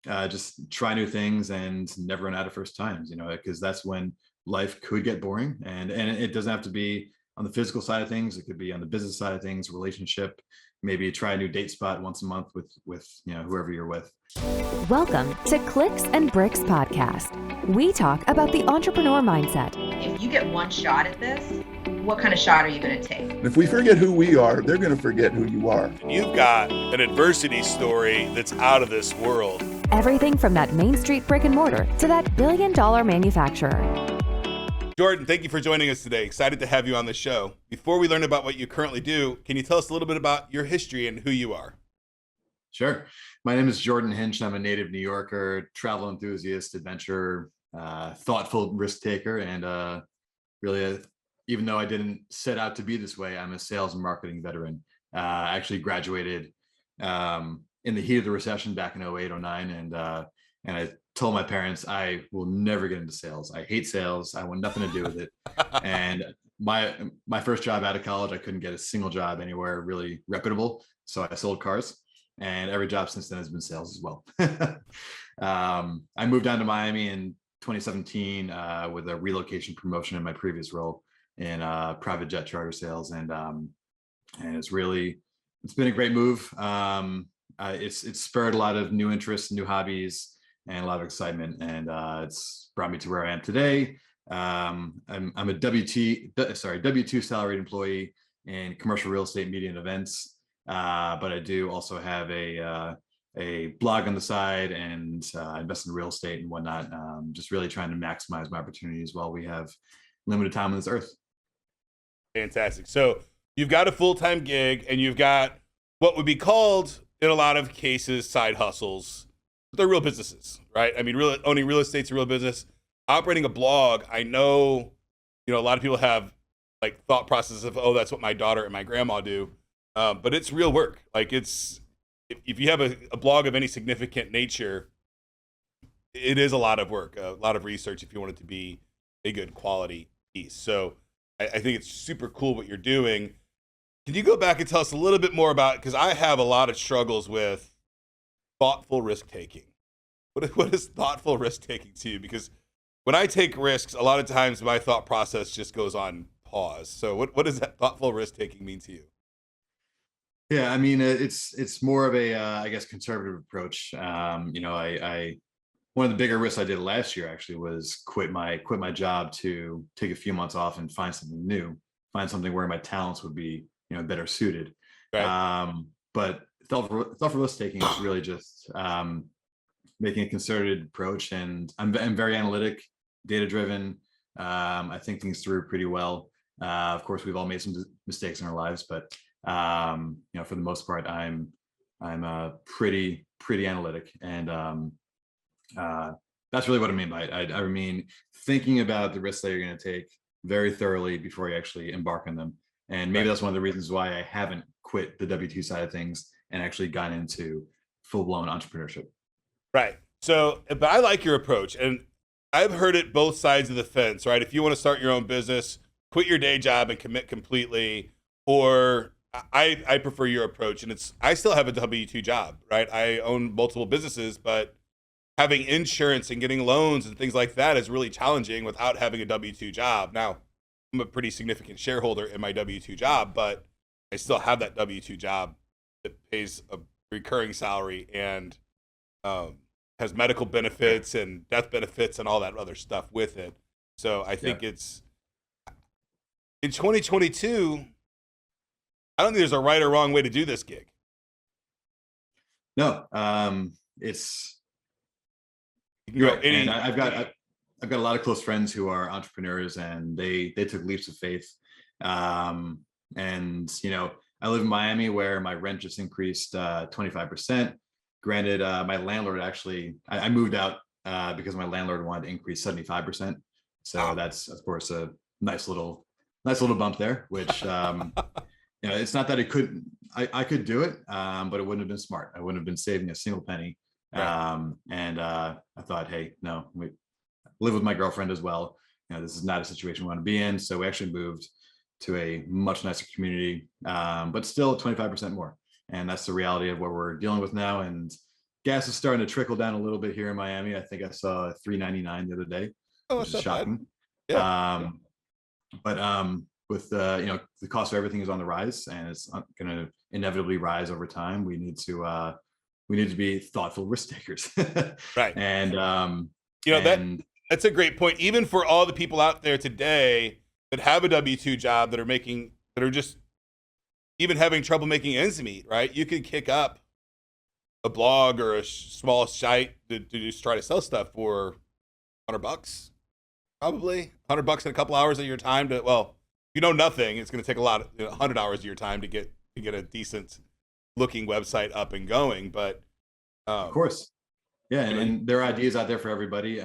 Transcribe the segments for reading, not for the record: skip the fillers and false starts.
just try new things and never run out of first times, because that's when life could get boring. And it doesn't have to be on the physical side of things. It could be on the business side of things, relationship, maybe try a new date spot once a month with whoever you're with. Welcome to Clicks and Bricks Podcast. We talk about the entrepreneur mindset. If you get one shot at this, what kind of shot are you going to take? If we forget who we are, they're going to forget who you are. You've got an adversity story that's out of this world. Everything from that Main Street brick and mortar to that billion-dollar manufacturer. Jordan, thank you for joining us today. Excited to have you on the show. Before we learn about what you currently do, can you tell us a little bit about your history and who you are? Sure. My name is Jordan Hinsch. I'm a native New Yorker, travel enthusiast, adventurer, thoughtful risk taker, and really, even though I didn't set out to be this way, I'm a sales and marketing veteran. I actually graduated in the heat of the recession back in 08, 09, and I told my parents I will never get into sales. I hate sales. I want nothing to do with it. And my first job out of college, I couldn't get a single job anywhere really reputable, so I sold cars. And every job since then has been sales as well. I moved down to Miami in 2017 with a relocation promotion in my previous role in private jet charter sales, and it's been a great move. It's spurred a lot of new interests, new hobbies, and a lot of excitement, and it's brought me to where I am today. I'm a W-2 salaried employee in commercial real estate, media, and events. But I do also have a blog on the side and invest in real estate and whatnot. Just really trying to maximize my opportunities while we have limited time on this earth. Fantastic. So you've got a full-time gig and you've got what would be called, in a lot of cases, side hustles. They're real businesses, right? I mean, owning real estate's a real business. Operating a blog, I know, a lot of people have like thought processes of, oh, that's what my daughter and my grandma do. But it's real work. Like if you have a blog of any significant nature, it is a lot of work, a lot of research if you want it to be a good quality piece. So I think it's super cool what you're doing. Can you go back and tell us a little bit more about, because I have a lot of struggles with thoughtful risk taking. What is thoughtful risk taking to you? Because when I take risks, a lot of times my thought process just goes on pause. So what does that thoughtful risk taking mean to you? Yeah, I mean, it's more of a, I guess, conservative approach. I one of the bigger risks I did last year actually was quit my job to take a few months off and find something new, find something where my talents would be, better suited. Right. But thoughtful risk taking is really just making a concerted approach, and I'm very analytic, data driven. I think things through pretty well. Of course, we've all made some mistakes in our lives, but for the most part, I'm pretty analytic, and that's really what I mean by it. I mean thinking about the risks that you're going to take very thoroughly before you actually embark on them. And maybe that's one of the reasons why I haven't quit the W-2 side of things and actually gone into full-blown entrepreneurship. Right. So, but I like your approach, and I've heard it both sides of the fence, right? If you want to start your own business, quit your day job and commit completely, or I prefer your approach, and I still have a W-2 job, right? I own multiple businesses, but having insurance and getting loans and things like that is really challenging without having a W-2 job. Now, I'm a pretty significant shareholder in my W-2 job, but I still have that W-2 job that pays a recurring salary and has medical benefits and death benefits and all that other stuff with it. So I think it's in 2022. I don't think there's a right or wrong way to do this gig. No, it's right. And I've got a lot of close friends who are entrepreneurs, and they took leaps of faith. And I live in Miami, where my rent just increased 25%. Granted, my landlord actually, I moved out because my landlord wanted to increase 75%. So that's of course a nice little bump there, which. It's not that I could do it, but it wouldn't have been smart. I wouldn't have been saving a single penny. Right. And I thought, hey, no, we live with my girlfriend as well. This is not a situation we want to be in. So we actually moved to a much nicer community, but still 25% more. And that's the reality of what we're dealing with now. And gas is starting to trickle down a little bit here in Miami. I think I saw $3.99 the other day, Oh, which that's is not bad. shocking. Yeah. But with the cost of everything is on the rise, and it's going to inevitably rise over time. We need to be thoughtful risk takers. Right. And that's a great point. Even for all the people out there today that have a W-2 job that are just even having trouble making ends meet, right? You could kick up a blog or a small site to just try to sell stuff for $100, probably $100 in a couple hours of your time to, well, if you know nothing, it's going to take a lot of 100 hours of your time to get a decent looking website up and going. But of course, yeah. And there are ideas out there for everybody.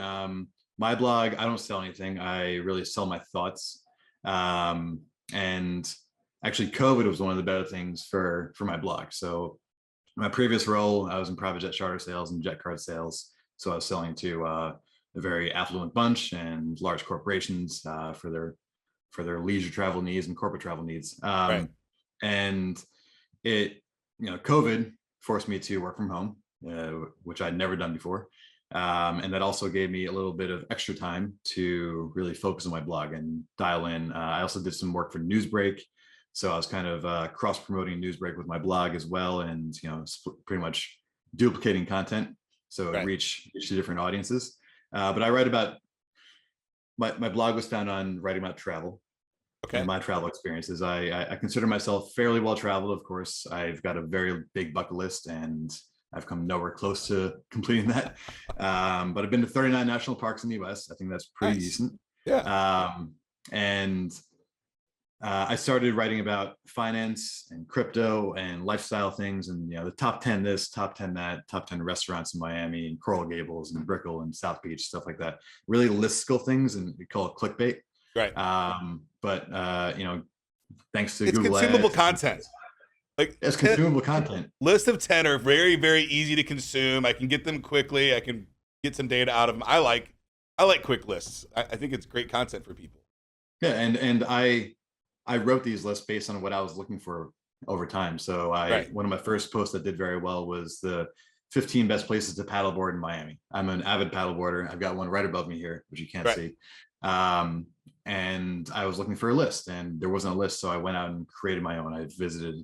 My blog, I don't sell anything. I really sell my thoughts. And actually COVID was one of the better things for my blog. So my previous role, I was in private jet charter sales and jet card sales. So I was selling to a very affluent bunch and large corporations for their leisure travel needs and corporate travel needs. Right. And COVID forced me to work from home, which I'd never done before. And that also gave me a little bit of extra time to really focus on my blog and dial in. I also did some work for Newsbreak. So I was kind of cross-promoting Newsbreak with my blog as well, and pretty much duplicating content, so it reach to different audiences. But I write about my blog was found on writing about travel. Okay. And my travel experiences. I consider myself fairly well traveled. Of course, I've got a very big bucket list, and I've come nowhere close to completing that. But I've been to 39 national parks in the US. I think that's pretty decent. Yeah. I started writing about finance and crypto and lifestyle things, and the top 10 this, top 10 that, top 10 restaurants in Miami and Coral Gables and Brickell and South Beach, stuff like that. Really listicle things, and we call it clickbait. Right. But thanks to it's Google consumable Ads, content. Like it's consumable content. List of 10 are very, very easy to consume. I can get them quickly. I can get some data out of them. I like quick lists. I think it's great content for people. Yeah, and I wrote these lists based on what I was looking for over time. So one of my first posts that did very well was the 15 best places to paddleboard in Miami. I'm an avid paddleboarder. I've got one right above me here, which you can't see. And I was looking for a list, and there wasn't a list. So I went out and created my own. I visited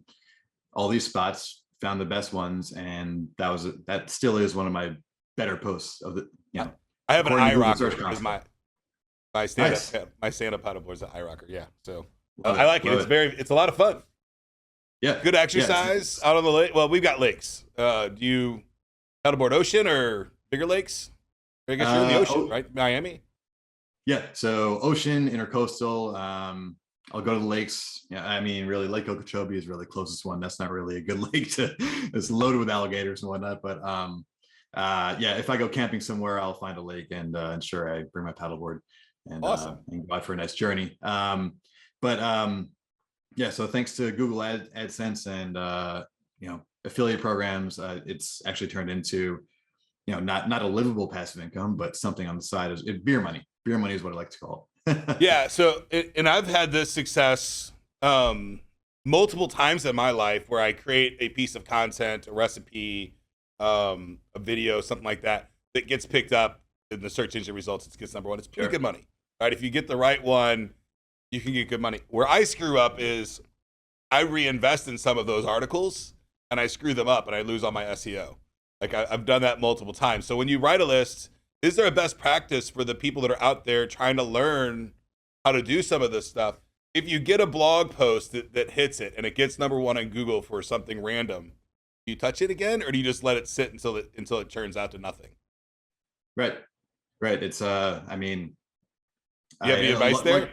all these spots, found the best ones. And that still is one of my better posts of the, I have an iRocker as my stand-up paddleboard is an iRocker. Yeah. So I like it. It's a lot of fun. Yeah. Good exercise out on the lake. Well, we've got lakes. Do you paddleboard ocean or bigger lakes? I guess you're in the ocean, right? Miami? Yeah. So ocean, intercoastal. I'll go to the lakes. Yeah. I mean, really, Lake Okeechobee is really the closest one. That's not really a good lake it's loaded with alligators and whatnot. But if I go camping somewhere, I'll find a lake and ensure I bring my paddleboard and, awesome. And go out for a nice journey. So thanks to Google AdSense and affiliate programs, it's actually turned into not a livable passive income, but something on the side. Beer money. Beer money is what I like to call it. Yeah. So and I've had this success multiple times in my life where I create a piece of content, a recipe, a video, something like that gets picked up in the search engine results. It gets number one. It's pretty good money, right? If you get the right one, you can get good money. Where I screw up is I reinvest in some of those articles and I screw them up and I lose all my SEO. Like I've done that multiple times. So when you write a list, is there a best practice for the people that are out there trying to learn how to do some of this stuff? If you get a blog post that hits it and it gets number one on Google for something random, do you touch it again, or do you just let it sit until it turns out to nothing? Right. It's I mean, you have any advice there?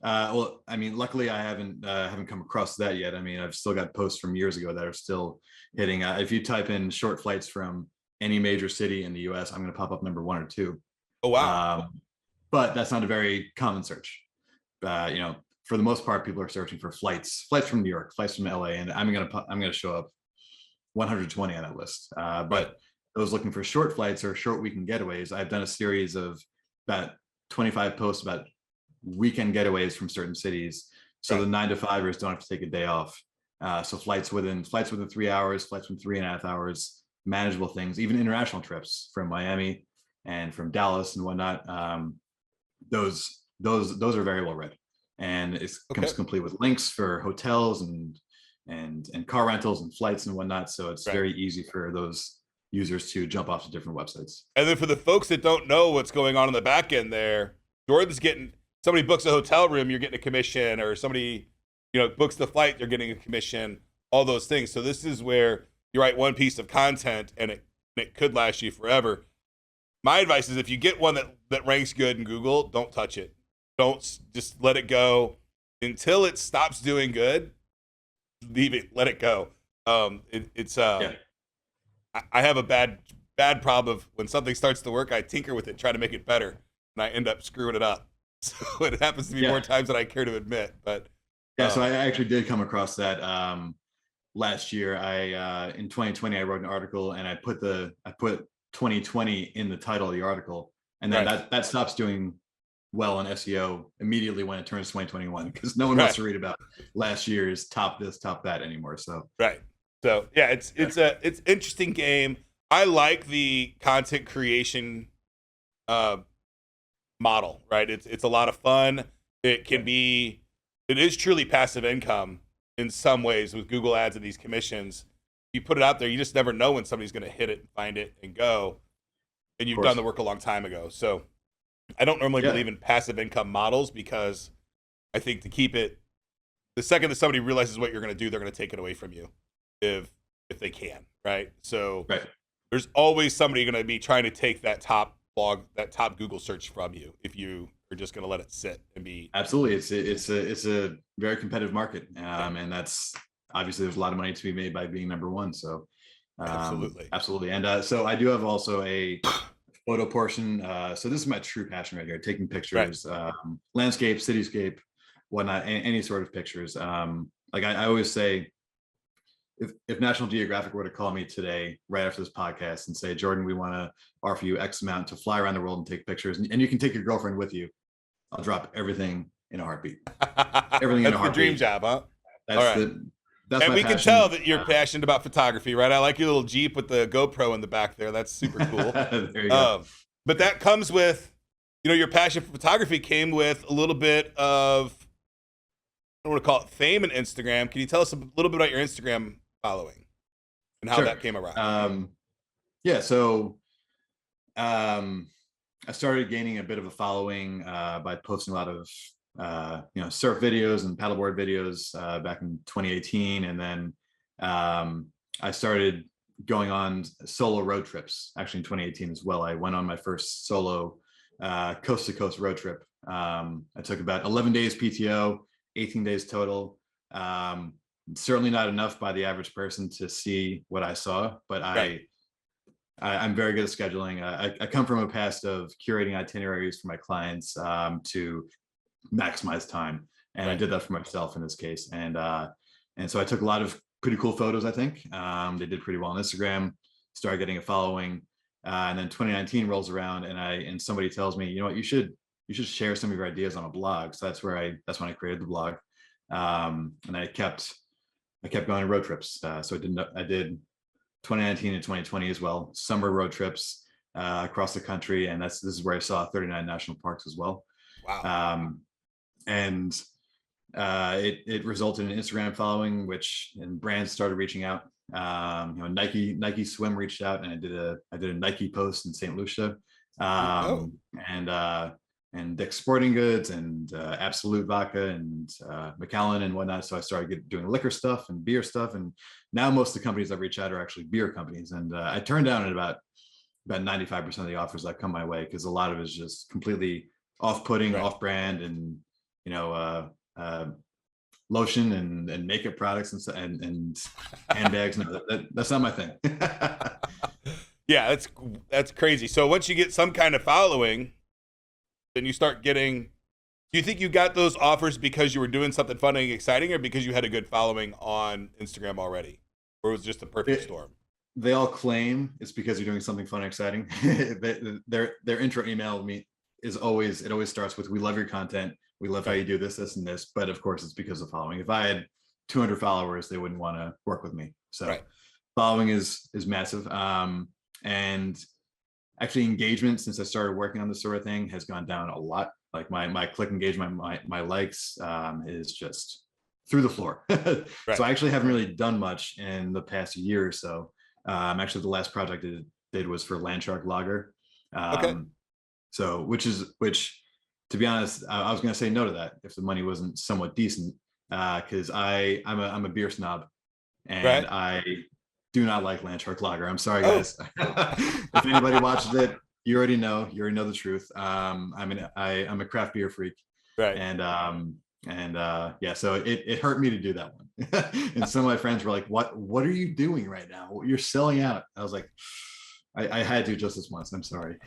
Well, I mean, luckily I haven't come across that yet. I mean, I've still got posts from years ago that are still hitting. If you type in short flights from any major city in the US, I'm going to pop up number 1 or 2. Oh, wow. But that's not a very common search. For the most part, people are searching for flights from New York, flights from LA, and I'm going to show up 120 on that list. But those looking for short flights or short weekend getaways, I've done a series of about 25 posts about weekend getaways from certain cities. So the 9-to-5ers don't have to take a day off. So flights within 3 hours, flights within 3.5 hours, manageable things, even international trips from Miami and from Dallas and whatnot. Those are very well read, and it comes complete with links for hotels and car rentals and flights and whatnot. So it's very easy for those users to jump off to different websites. And then for the folks that don't know what's going on the back end there, Jordan's getting, somebody books a hotel room, you're getting a commission, or somebody, books the flight, you're getting a commission, all those things. So this is where you write one piece of content and it could last you forever. My advice is if you get one that ranks good in Google, don't touch it. Don't, just let it go until it stops doing good. Leave it, let it go. I have a bad problem of when something starts to work, I tinker with it, try to make it better, and I end up screwing it up. So it happens to me more times than I care to admit. But so I actually did come across that last year. In 2020 I wrote an article and I put 2020 in the title of the article, and then that stops doing well on SEO immediately when it turns 2021, because no one wants to read about last year's top this, top that anymore. So So yeah, it's interesting game. I like the content creation model, right? It's a lot of fun. It is truly passive income in some ways with Google ads and these commissions. You put it out there, you just never know when somebody's going to hit it and find it and go. And you've done the work a long time ago. So I don't normally believe in passive income models, because I think to keep it, the second that somebody realizes what you're going to do, they're going to take it away from you if they can, right? So there's always somebody going to be trying to take that top blog, that top Google search from you if you are just going to let it sit and be. Absolutely. It's a very competitive market. And that's obviously, there's a lot of money to be made by being number one. So absolutely. And so I do have also a photo portion. So this is my true passion right here, taking pictures, landscape, cityscape, whatnot, any sort of pictures. Like I always say, if National Geographic were to call me today, right after this podcast, and say, Jordan, we want to offer you X amount to fly around the world and take pictures, and you can take your girlfriend with you, I'll drop everything in a heartbeat. Everything in a heartbeat. That's the dream job, huh? That's and my we passion. can tell that you're passionate about photography, right? I like your little Jeep with the GoPro in the back there. That's super cool. There you go. But that comes with, your passion for photography came with a little bit of, I don't want to call it fame in Instagram. Can you tell us a little bit about your Instagram following and how that came around? So I started gaining a bit of a following by posting a lot of surf videos and paddleboard videos back in 2018, and then I started going on solo road trips actually in 2018 as well. I went on my first solo coast to coast road trip. I took about 11 days PTO, 18 days total. Certainly not enough by the average person to see what I saw, but I'm very good at scheduling. I come from a past of curating itineraries for my clients to maximize time, and I did that for myself in this case. And so I took a lot of pretty cool photos. I think they did pretty well on Instagram. Started getting a following, and then 2019 rolls around, and somebody tells me, you should share some of your ideas on a blog. So that's when I created the blog, and I kept going on road trips. So I did 2019 and 2020 as well, summer road trips across the country, and this is where I saw 39 national parks as well. Wow. And it resulted in an Instagram following, and brands started reaching out. Nike Swim reached out, and I did a Nike post in St. Lucia, and Dick's Sporting Goods and Absolute Vodka and Macallan and whatnot. So I started doing liquor stuff and beer stuff, and now most of the companies that reach out are actually beer companies. And I turned down at about 95% of the offers that come my way, because a lot of it is just completely off-putting, off-brand, and lotion and makeup products and handbags. No, that's not my thing. Yeah, that's crazy. So once you get some kind of following, then you start getting. Do you think you got those offers because you were doing something fun and exciting, or because you had a good following on Instagram already, or it was just a perfect storm? They all claim it's because you're doing something fun and exciting. Their intro email me it always starts with, "We love your content. We love how you do this, this, and this." But of course, it's because of following. If I had 200 followers, they wouldn't want to work with me. So Following is massive. And actually engagement since I started working on this sort of thing has gone down a lot. Like my click engagement, my likes is just through the floor. Right. So I actually haven't really done much in the past year or so. Actually, the last project I did was for Landshark Lager. Okay. So which to be honest, I was going to say no to that if the money wasn't somewhat decent, because I'm a beer snob, and Right. I do not like Landshark Lager. I'm sorry, Oh. guys. If anybody watches it, you already know the truth. I'm a craft beer freak, Right. and yeah, so it hurt me to do that one. And some of my friends were like, what are you doing right now? You're selling out. I was like, I had to just this once. I'm sorry.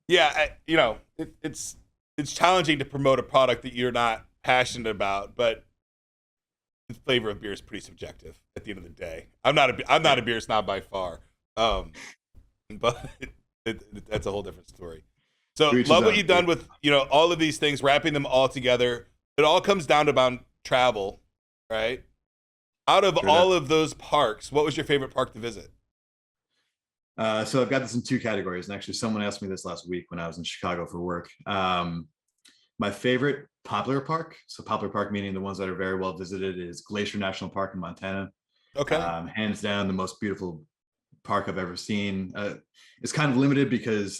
Yeah, it's challenging to promote a product that you're not passionate about, but the flavor of beer is pretty subjective at the end of the day. I'm not a beer snob by far, but that's a whole different story. So love what you've done with all of these things, wrapping them all together. It all comes down to about travel, right? Out of all of those parks, what was your favorite park to visit? So I've got this in two categories, and actually someone asked me this last week when I was in Chicago for work. My favorite popular park, so popular park meaning the ones that are very well visited, is Glacier National Park in Montana. Okay. Hands down the most beautiful park I've ever seen. It's kind of limited because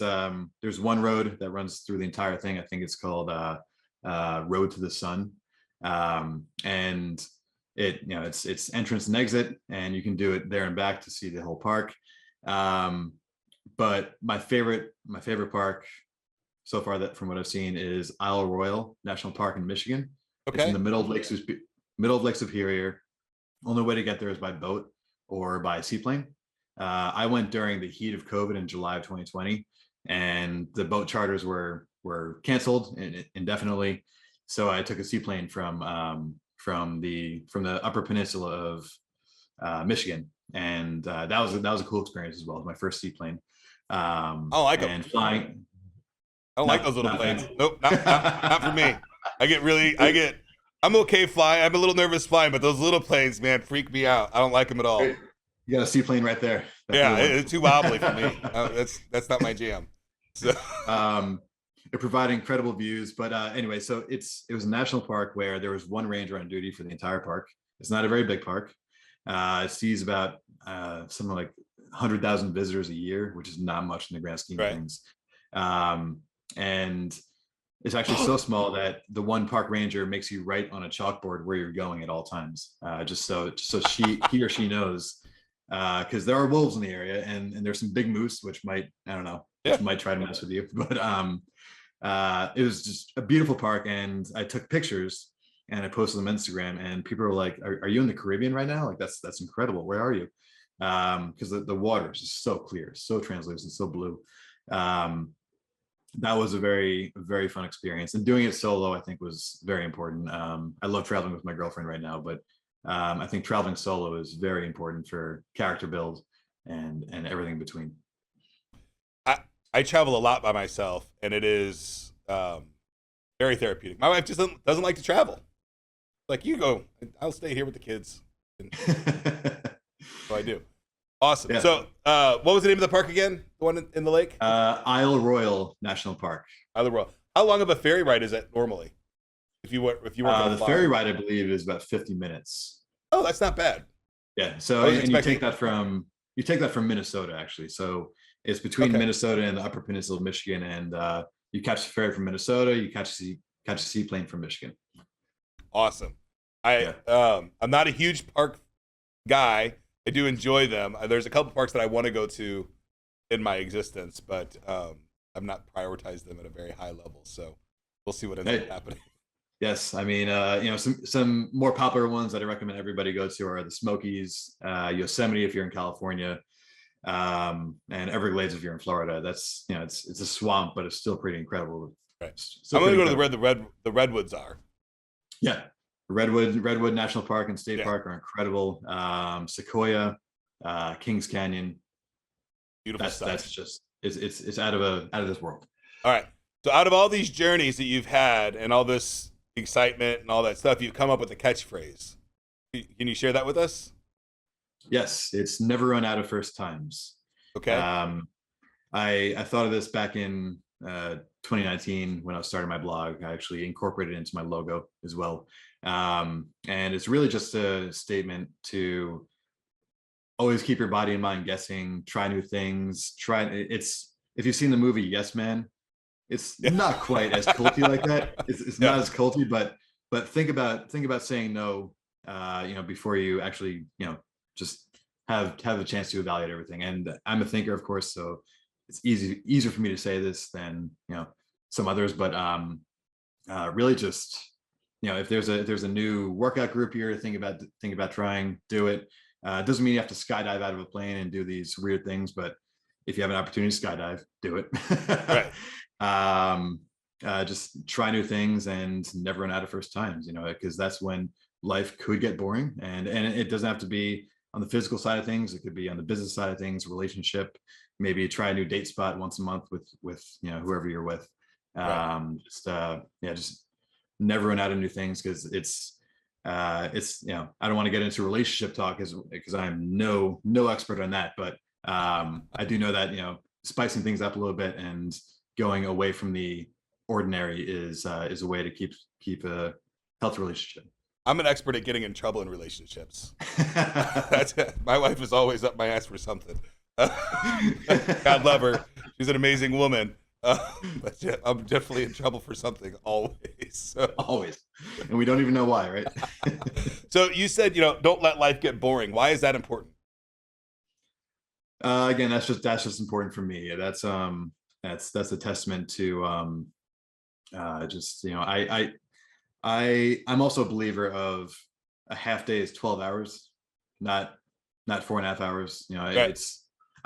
there's one road that runs through the entire thing. I think it's called Road to the Sun, and it's entrance and exit, and you can do it there and back to see the whole park. But my favorite park so far, that from what I've seen, is Isle Royale National Park in Michigan. Okay. It's in the middle of Lake Superior. Only way to get there is by boat or by seaplane. I went during the heat of COVID in July of 2020, and the boat charters were canceled indefinitely. So I took a seaplane from the Upper Peninsula of Michigan, and that was a cool experience as well. It was my first seaplane. I like them. And flying. I don't like those little planes. Nope, not for me. I'm okay flying. I'm a little nervous flying, but those little planes, man, freak me out. I don't like them at all. You got a seaplane right there. It's too wobbly for me. That's not my jam. So it provided incredible views, but anyway, so it was a national park where there was one ranger on duty for the entire park. It's not a very big park. It sees about something like 100,000 visitors a year, which is not much in the grand scheme of things. And it's actually so small that the one park ranger makes you write on a chalkboard where you're going at all times, just so he or she knows, because there are wolves in the area, and there's some big moose, which might try to mess with you. But it was just a beautiful park, and I took pictures and I posted them on Instagram, and people were like, "Are you in the Caribbean right now? Like that's incredible. Where are you?" Because the water is just so clear, so translucent, so blue. That was a very, very fun experience, and doing it solo, I think, was very important. I love traveling with my girlfriend right now, but I think traveling solo is very important for character build and everything in between. I travel a lot by myself, and it is very therapeutic. My wife just doesn't like to travel. Like, you go, I'll stay here with the kids. So I do. Awesome. Yeah. So what was the name of the park again? The one in the lake? Isle Royale National Park. Isle Royale. How long of a ferry ride is that normally? If you weren't the ferry ride, I believe, is about 50 minutes. Oh, that's not bad. Yeah. So and you take that from Minnesota, actually. So it's between Minnesota and the Upper Peninsula of Michigan, and you catch the ferry from Minnesota, you catch a seaplane from Michigan. Awesome. I'm not a huge park guy. I do enjoy them. There's a couple parks that I want to go to in my existence, but I've not prioritized them at a very high level. So we'll see what ends up happening. Yes, I mean, some more popular ones that I recommend everybody go to are the Smokies, Yosemite if you're in California, and Everglades if you're in Florida. That's it's a swamp, but it's still pretty incredible. Right. I'm going to go to where the redwoods are. Yeah. Redwood National Park and State Park are incredible. Sequoia, Kings Canyon. Beautiful stuff. That's just it's out of this world. All right. So out of all these journeys that you've had and all this excitement and all that stuff, you've come up with a catchphrase. Can you share that with us? Yes, it's never run out of first times. Okay. I thought of this back in 2019 when I was starting my blog. I actually incorporated it into my logo as well. And it's really just a statement to always keep your body and mind guessing, try new things, if you've seen the movie Yes Man, it's not quite as culty like that. It's not as culty, but think about saying no, before you actually, just have a chance to evaluate everything. And I'm a thinker, of course, so it's easier for me to say this than some others. But really, just if there's a new workout group you're thinking about trying, do it. It doesn't mean you have to skydive out of a plane and do these weird things, but if you have an opportunity to skydive, do it. Right. Just try new things and never run out of first times, because that's when life could get boring. And it doesn't have to be on the physical side of things. It could be on the business side of things, relationship, maybe try a new date spot once a month with whoever you're with. Right. Just never run out of new things, because I don't want to get into relationship talk because I'm no expert on that, but I do know that spicing things up a little bit and going away from the ordinary is a way to keep a healthy relationship. I'm an expert at getting in trouble in relationships. My wife is always up my ass for something. God love her. She's an amazing woman. But yeah, I'm definitely in trouble for something always. So. Always. And we don't even know why, right? So you said, don't let life get boring. Why is that important? Again, that's just important for me. That's a testament to I'm also a believer of a half day is 12 hours, not 4.5 hours. Right.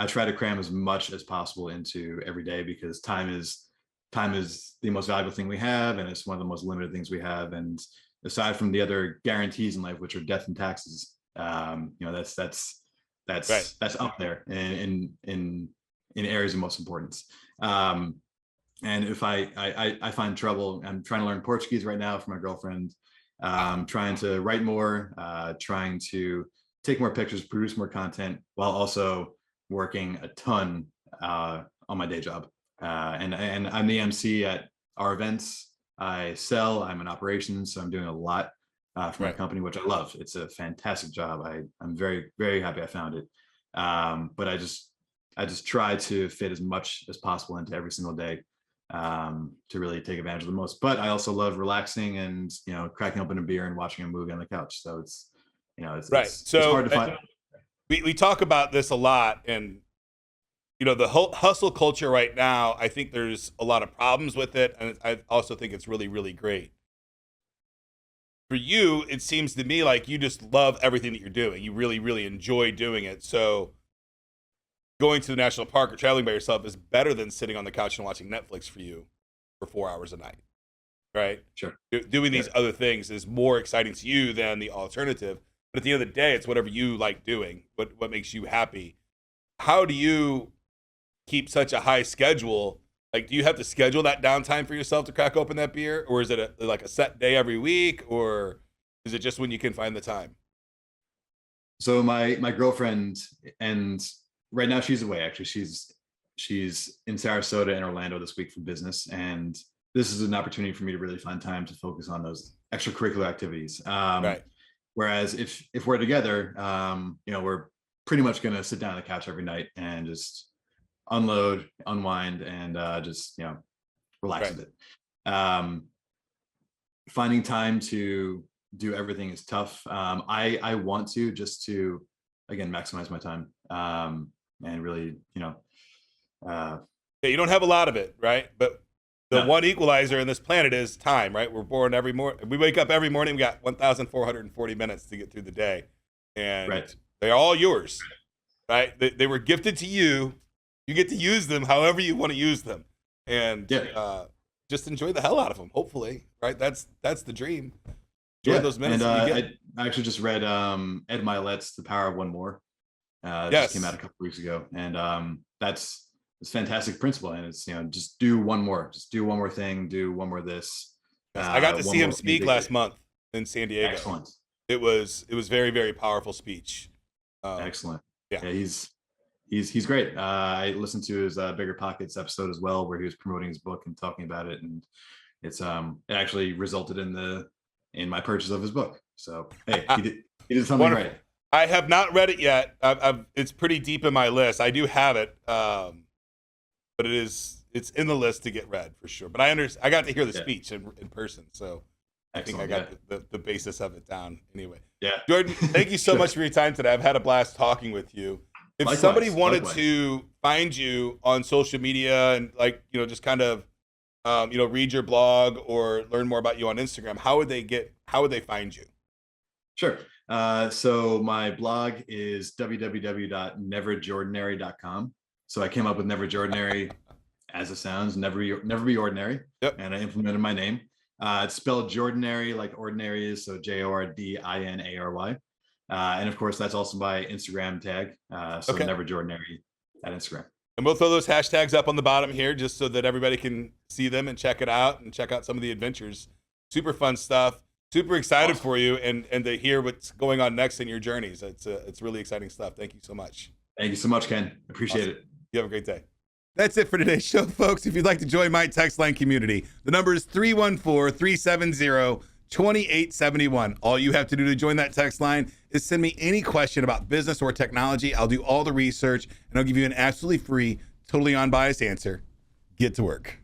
I try to cram as much as possible into every day, because time is the most valuable thing we have, and it's one of the most limited things we have. And aside from the other guarantees in life, which are death and taxes, that's up there in areas of most importance. And if I find trouble, I'm trying to learn Portuguese right now for my girlfriend, trying to write more, trying to take more pictures, produce more content, while also working a ton on my day job. And I'm the MC at our events. I'm in operations, so I'm doing a lot for my company, which I love. It's a fantastic job. I'm very, very happy I found it. But I just try to fit as much as possible into every single day, to really take advantage of the most. But I also love relaxing and cracking open a beer and watching a movie on the couch. So it's it's hard to find. We talk about this a lot, and the whole hustle culture right now, I think there's a lot of problems with it, and I also think it's really, really great. For you, it seems to me like you just love everything that you're doing. You really, really enjoy doing it. So going to the national park or traveling by yourself is better than sitting on the couch and watching Netflix for 4 hours a night, right? Sure. Doing these other things is more exciting to you than the alternative. But at the end of the day, it's whatever you like doing, what makes you happy. How do you keep such a high schedule? Like, do you have to schedule that downtime for yourself to crack open that beer? Or is it like a set day every week? Or is it just when you can find the time? So my girlfriend, and right now she's away, actually. She's in Sarasota and Orlando this week for business. And this is an opportunity for me to really find time to focus on those extracurricular activities. Right. Whereas if we're together, we're pretty much going to sit down on the couch every night and just unload, unwind, and just relax a bit. Finding time to do everything is tough. I want to just to again maximize my time, and really you don't have a lot of it, right? But the one equalizer in this planet is time, right? We're born every morning. We wake up every morning. We got 1,440 minutes to get through the day, and they're all yours, right? They were gifted to you. You get to use them however you want to use them, and just enjoy the hell out of them. Hopefully, right? That's the dream. Enjoy those minutes. And I actually just read Ed Milet's "The Power of One More." Just came out a couple weeks ago, and that's. It's a fantastic principle, and it's just do one more thing, do one more this. I got to see him speak last month in San Diego. Excellent. It was very, very powerful speech. Excellent. Yeah. He's great. I listened to his Bigger Pockets episode as well, where he was promoting his book and talking about it, and it actually resulted in my purchase of his book. So hey, he did something right. I have not read it yet. It's pretty deep in my list. I do have it, but it's in the list to get read for sure. But I got to hear the speech in person, so Excellent, I think I got the basis of it down anyway. Yeah. Jordan, thank you so much for your time today. I've had a blast talking with you. If somebody wanted to find you on social media and just kind of, read your blog or learn more about you on Instagram, how would they find you? Sure. So my blog is www.neverjordinary.com. So I came up with Never Jordinary as it sounds, never be ordinary. Yep. And I implemented my name. It's spelled Jordinary like ordinary is, so Jordinary. And of course, that's also my Instagram tag. So Never Jordinary at Instagram. And we'll throw those hashtags up on the bottom here just so that everybody can see them and check it out and check out some of the adventures. Super fun stuff. Super excited for you and to hear what's going on next in your journeys. It's really exciting stuff. Thank you so much. Thank you so much, Ken. Appreciate it. You have a great day. That's it for today's show, folks. If you'd like to join my text line community, the number is 314-370-2871. All you have to do to join that text line is send me any question about business or technology. I'll do all the research, and I'll give you an absolutely free, totally unbiased answer. Get to work.